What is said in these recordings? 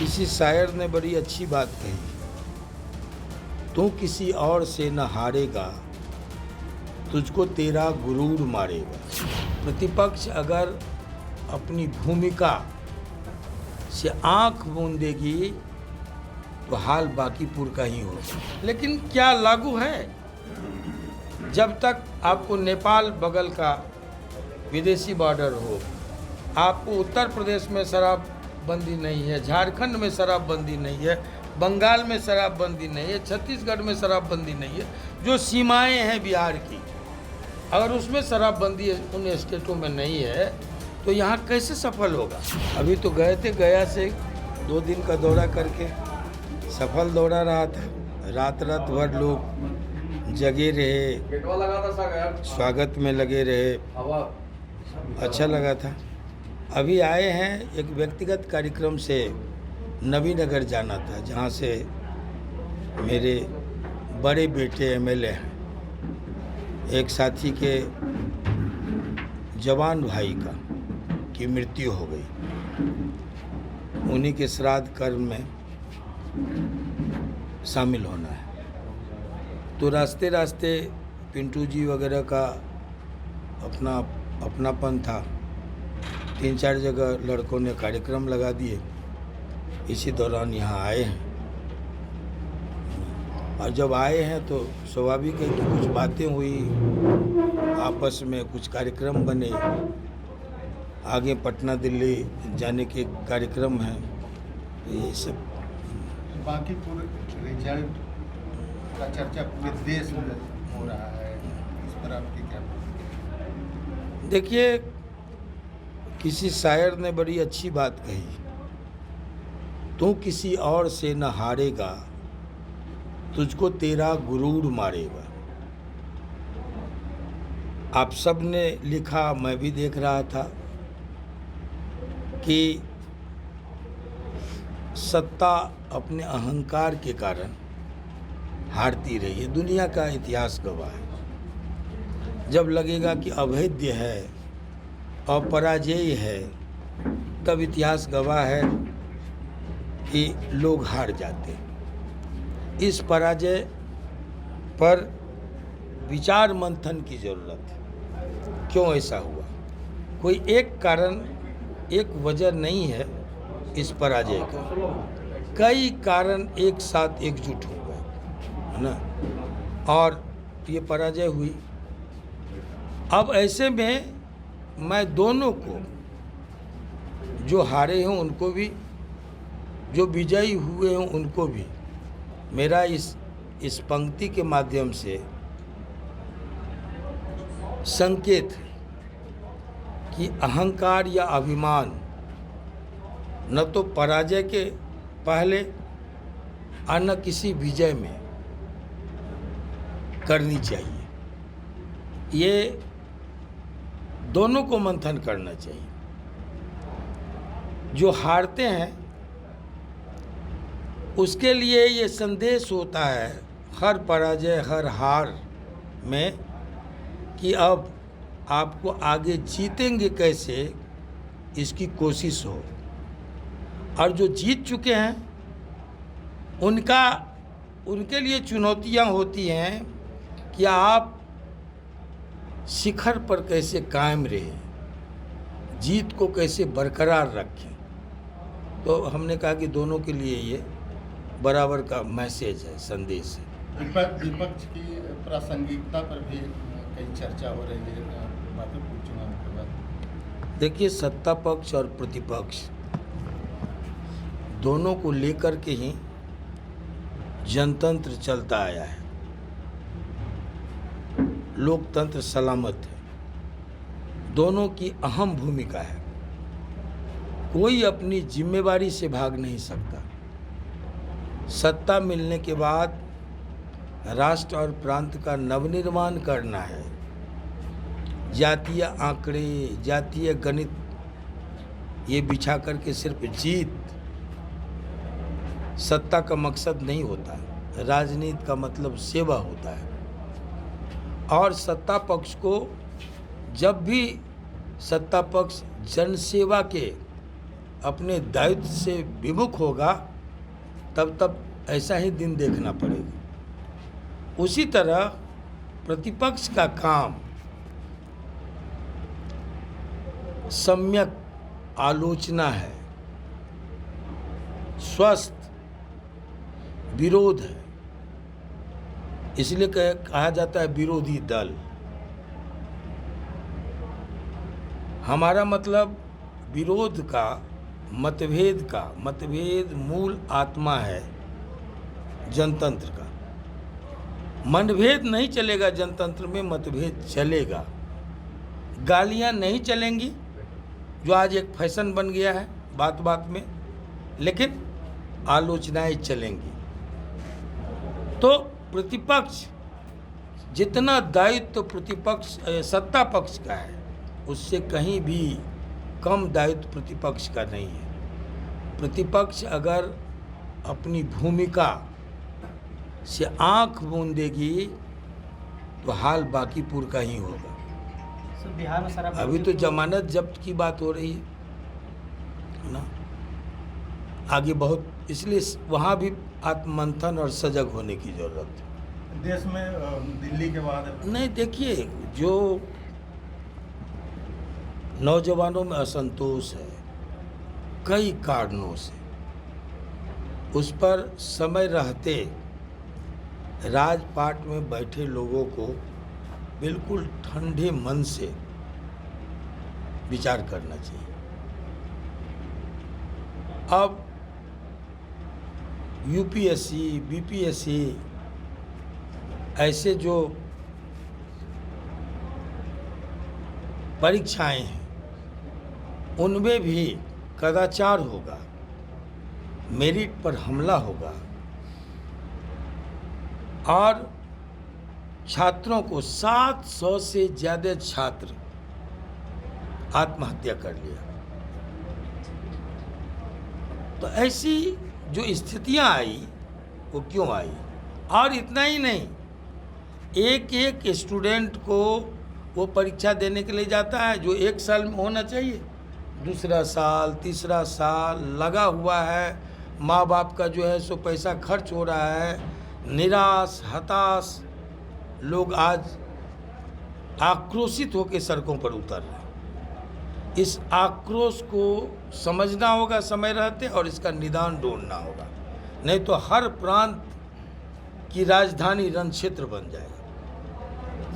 किसी शायर ने बड़ी अच्छी बात कही, तू किसी और से न हारेगा, तुझको तेरा गुरूर मारेगा। प्रतिपक्ष अगर अपनी भूमिका से आंख मूंदेगी तो हाल बांकीपुर का ही होगा। लेकिन क्या लागू है? जब तक आपको नेपाल बगल का विदेशी बॉर्डर हो, आपको उत्तर प्रदेश में शराबबंदी नहीं है, झारखंड में शराबबंदी नहीं है, बंगाल में शराबबंदी नहीं है, छत्तीसगढ़ में शराबबंदी नहीं है, जो सीमाएं हैं बिहार की, अगर उसमें शराबबंदी उन स्टेटों में नहीं है तो यहाँ कैसे सफल होगा? अभी तो गए थे, गया से 2 दिन का दौरा करके सफल दौरा रहा था। रात रात भर लोग जगे रहे, स्वागत में लगे रहे, अच्छा लगा था। अभी आए हैं, एक व्यक्तिगत कार्यक्रम से नवीनगर जाना था, जहाँ से मेरे बड़े बेटे एमएलए हैं। एक साथी के जवान भाई की मृत्यु हो गई, उन्हीं के श्राद्ध कर्म में शामिल होना है। तो रास्ते रास्ते पिंटू जी वगैरह का अपनापन था। 3-4 जगह लड़कों ने कार्यक्रम लगा दिए, इसी दौरान यहाँ आए हैं। और जब आए हैं तो स्वाभाविक है कि कुछ बातें हुई, आपस में कुछ कार्यक्रम बने, आगे पटना दिल्ली जाने के कार्यक्रम हैं, ये सब। बांकीपुर रिजल्ट का चर्चा पूरे देश में हो रहा है, इस पर आपकी क्या? देखिए, किसी शायर ने बड़ी अच्छी बात कही, तू किसी और से न हारेगा, तुझको तेरा गुरूर मारेगा। आप सब ने लिखा, मैं भी देख रहा था कि सत्ता अपने अहंकार के कारण हारती रही है। दुनिया का इतिहास गवाह है। जब लगेगा कि अभेद्य है, अपराजेय है, तब इतिहास गवाह है कि लोग हार जाते हैं। इस पराजय पर विचार मंथन की जरूरत है। क्यों ऐसा हुआ? कोई एक कारण, एक वजह नहीं है इस पराजय का, कई कारण एक साथ एकजुट हो गए, है ना, और ये पराजय हुई। अब ऐसे में मैं दोनों को, जो हारे हों उनको भी, जो विजयी हुए हों उनको भी, मेरा इस पंक्ति के माध्यम से संकेत है कि अहंकार या अभिमान न तो पराजय के पहले और न किसी विजय में करनी चाहिए। ये दोनों को मंथन करना चाहिए। जो हारते हैं उसके लिए ये संदेश होता है हर पराजय, हर हार में, कि अब आपको आगे जीतेंगे कैसे, इसकी कोशिश हो। और जो जीत चुके हैं उनके लिए चुनौतियां होती हैं कि आप शिखर पर कैसे कायम रहें, जीत को कैसे बरकरार रखें। तो हमने कहा कि दोनों के लिए ये बराबर का मैसेज है, संदेश है। विपक्ष की प्रासंगिकता पर भी कई चर्चा हो रही है बांकीपुर चुनाव के बाद। देखिए, सत्ता पक्ष और प्रतिपक्ष दोनों को लेकर के ही जनतंत्र चलता आया है, लोकतंत्र सलामत है। दोनों की अहम भूमिका है, कोई अपनी जिम्मेवारी से भाग नहीं सकता। सत्ता मिलने के बाद राष्ट्र और प्रांत का नवनिर्माण करना है। जातीय आंकड़े, जातीय गणित ये बिछा करके सिर्फ जीत सत्ता का मकसद नहीं होता है। राजनीति का मतलब सेवा होता है। और सत्ता पक्ष को, जब भी सत्ता पक्ष जनसेवा के अपने दायित्व से विमुख होगा तब ऐसा ही दिन देखना पड़ेगा। उसी तरह प्रतिपक्ष का काम सम्यक आलोचना है, स्वस्थ विरोध है। इसलिए कहा जाता है विरोधी दल। हमारा मतलब विरोध का, मतभेद मूल आत्मा है जनतंत्र का। मनभेद नहीं चलेगा जनतंत्र में, मतभेद चलेगा। गालियां नहीं चलेंगी, जो आज एक फैशन बन गया है बात बात में, लेकिन आलोचनाएं चलेंगी। तो प्रतिपक्ष जितना दायित्व प्रतिपक्ष सत्ता पक्ष का है, उससे कहीं भी कम दायित्व प्रतिपक्ष का नहीं है। प्रतिपक्ष अगर अपनी भूमिका से आंख मूंदेगी तो हाल बाकीपुर का ही होगा। बिहार में सारा अभी तो जमानत जब्त की बात हो रही है ना, आगे बहुत, इसलिए वहाँ भी आत्ममंथन और सजग होने की जरूरत है। देश में दिल्ली के बाद नहीं, देखिए, जो नौजवानों में असंतोष है कई कारणों से, उस पर समय रहते राजपाट में बैठे लोगों को बिल्कुल ठंडे मन से विचार करना चाहिए। अब यूपीएससी, बीपीएससी ऐसे जो परीक्षाएं हैं, उनमें भी कदाचार होगा, मेरिट पर हमला होगा और छात्रों को 700 से ज़्यादा छात्र आत्महत्या कर लिया। तो ऐसी जो स्थितियां आई वो क्यों आई? और इतना ही नहीं, एक एक स्टूडेंट को वो परीक्षा देने के लिए जाता है जो 1 साल में होना चाहिए, दूसरा साल, तीसरा साल लगा हुआ है। माँ बाप का जो है सो पैसा खर्च हो रहा है। निराश, हताश लोग आज आक्रोशित होकर सड़कों पर उतर रहे हैं। इस आक्रोश को समझना होगा समय रहते, और इसका निदान ढूंढना होगा, नहीं तो हर प्रांत की राजधानी रण क्षेत्र बन जाएगा।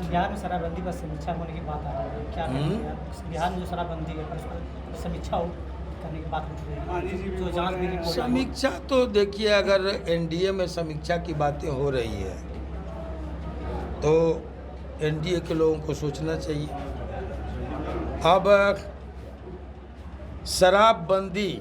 बिहार में शराबबंदी पर समीक्षा होने की बात आ रही है, क्या करेंगे? बिहार में जो शराबबंदी है उस पर समीक्षा करने की बात हो रही है, जो जांच भी रिपोर्ट। समीक्षा तो देखिए, अगर एनडीए में समीक्षा की बातें हो रही है तो एनडीए के लोगों को सोचना चाहिए। अब शराबबंदी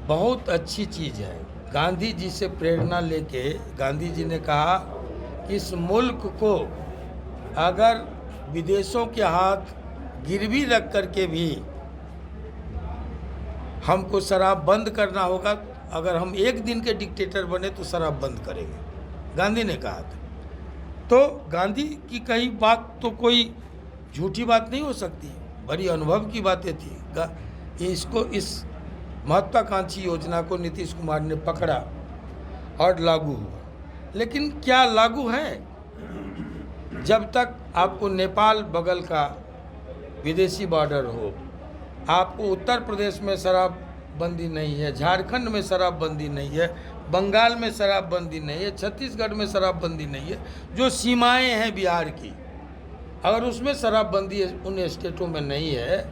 बहुत अच्छी चीज़ है। गांधी जी से प्रेरणा लेके गांधी जी ने कहा कि इस मुल्क को अगर विदेशों के हाथ गिरवी रख करके भी हमको शराब बंद करना होगा, अगर हम एक दिन के डिक्टेटर बने तो शराब बंद करेंगे, गांधी ने कहा था। तो गांधी की कही बात तो कोई झूठी बात नहीं हो सकती, बड़ी अनुभव की बातें थी। इसको, इस महत्वाकांक्षी योजना को नीतीश कुमार ने पकड़ा और लागू हुआ। लेकिन क्या लागू है? जब तक आपको नेपाल बगल का विदेशी बॉर्डर हो, आपको उत्तर प्रदेश में शराबबंदी नहीं है, झारखंड में शराबबंदी नहीं है, बंगाल में शराबबंदी नहीं है, छत्तीसगढ़ में शराबबंदी नहीं है, जो सीमाएं हैं बिहार की, अगर उसमें शराबबंदी उन स्टेटों में नहीं है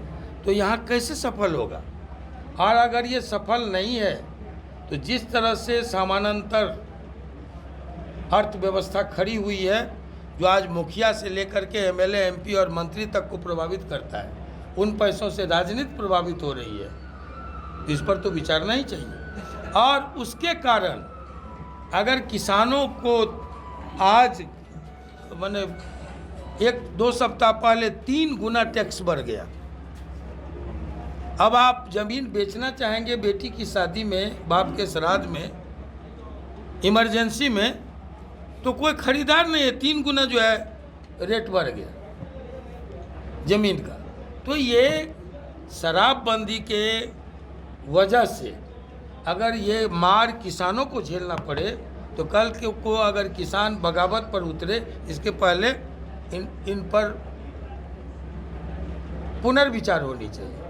तो यहाँ कैसे सफल होगा? और अगर ये सफल नहीं है तो जिस तरह से समानांतर अर्थव्यवस्था खड़ी हुई है, जो आज मुखिया से लेकर के एमएलए, एमपी और मंत्री तक को प्रभावित करता है, उन पैसों से राजनीति प्रभावित हो रही है, इस पर तो विचारना ही चाहिए। और उसके कारण अगर किसानों को आज माने 1-2 सप्ताह पहले 3 गुना टैक्स बढ़ गया। अब आप जमीन बेचना चाहेंगे बेटी की शादी में, बाप के श्राद्ध में, इमरजेंसी में, तो कोई खरीदार नहीं है, 3 गुना जो है रेट बढ़ गया ज़मीन का। तो ये शराबबंदी के वजह से अगर ये मार किसानों को झेलना पड़े तो कल को अगर किसान बगावत पर उतरे, इसके पहले इन पर पुनर्विचार होनी चाहिए।